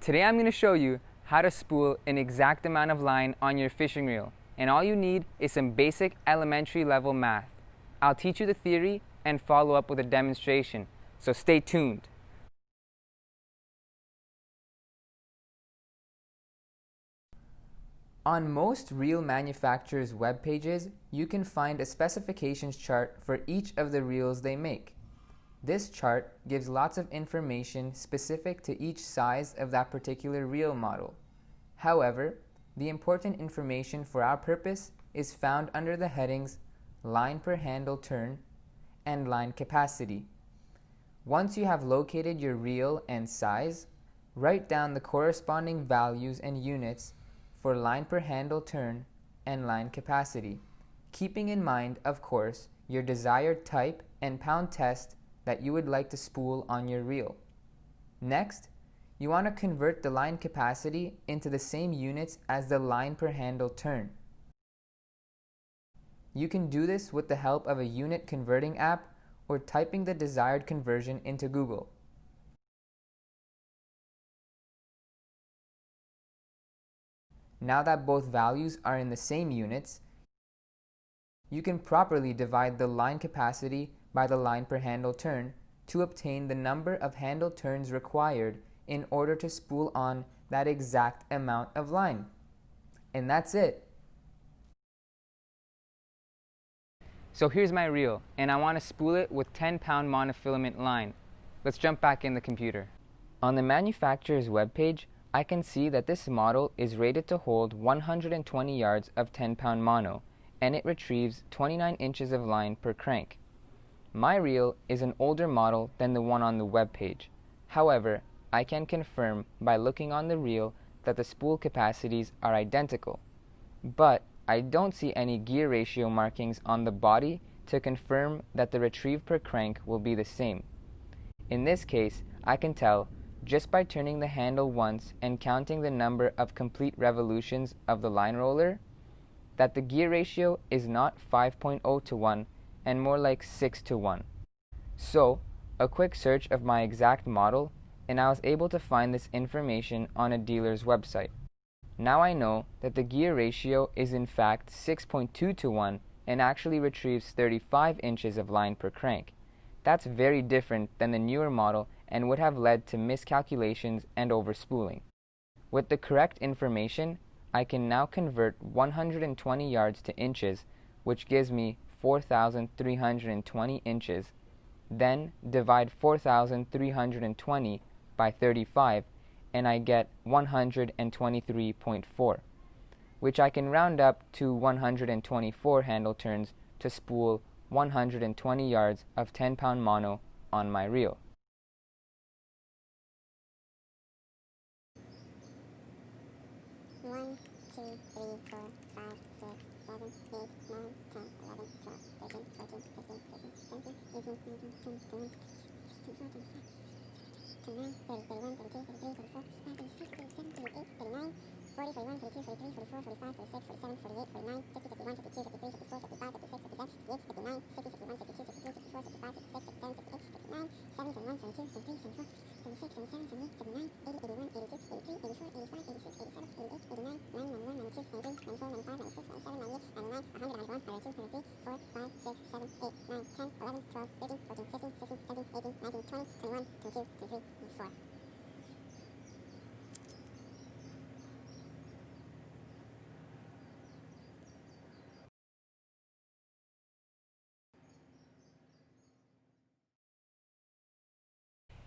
Today I'm going to show you how to spool an exact amount of line on your fishing reel, and all you need is some basic elementary level math. I'll teach you the theory and follow up with a demonstration, so stay tuned. On most reel manufacturers' web pages, you can find a specifications chart for each of the reels they make. This chart gives lots of information specific to each size of that particular reel model. However, the important information for our purpose is found under the headings line per handle turn and line capacity. Once you have located your reel and size, write down the corresponding values and units for line per handle turn and line capacity, keeping in mind, of course, your desired type and pound test that you would like to spool on your reel. Next, you want to convert the line capacity into the same units as the line per handle turn. You can do this with the help of a unit converting app or typing the desired conversion into Google. Now that both values are in the same units, you can properly divide the line capacity by the line per handle turn to obtain the number of handle turns required in order to spool on that exact amount of line. And that's it. So here's my reel, and I want to spool it with 10-pound monofilament line. Let's jump back in the computer. On the manufacturer's webpage, I can see that this model is rated to hold 120 yards of 10-pound mono, and it retrieves 29 inches of line per crank. My reel is an older model than the one on the webpage. However, I can confirm by looking on the reel that the spool capacities are identical, but I don't see any gear ratio markings on the body to confirm that the retrieve per crank will be the same. In this case, I can tell just by turning the handle once and counting the number of complete revolutions of the line roller that the gear ratio is not 5.0 to 1 and more like 6 to 1. So, a quick search of my exact model and I was able to find this information on a dealer's website. Now I know that the gear ratio is in fact 6.2 to 1 and actually retrieves 35 inches of line per crank. That's very different than the newer model and would have led to miscalculations and overspooling. With the correct information, I can now convert 120 yards to inches, which gives me 4,320 inches, then divide 4,320 by 35, and I get 123.4, which I can round up to 124 handle turns to spool 120 yards of 10-pound mono on my reel.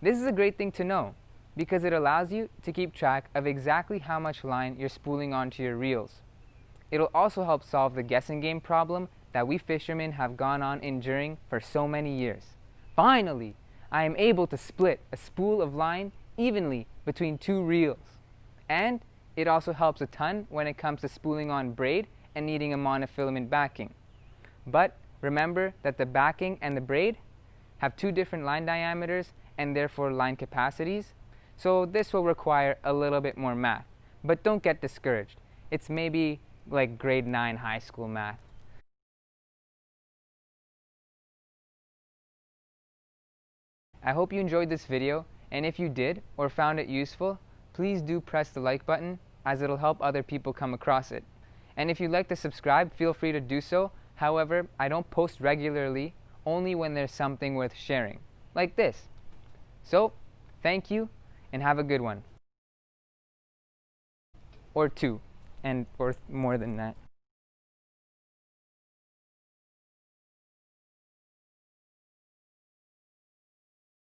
This is a great thing to know because it allows you to keep track of exactly how much line you're spooling onto your reels. It'll also help solve the guessing game problem that we fishermen have gone on enduring for so many years. Finally, I am able to split a spool of line evenly between two reels. And it also helps a ton when it comes to spooling on braid and needing a monofilament backing. But remember that the backing and the braid have two different line diameters and therefore line capacities, so this will require a little bit more math. But don't get discouraged. It's maybe like grade 9 high school math. I hope you enjoyed this video, and if you did or found it useful, please do press the like button, as it'll help other people come across it. And if you'd like to subscribe, feel free to do so. However, I don't post regularly, only when there's something worth sharing, like this. So, thank you, and have a good one. Or two, or more than that.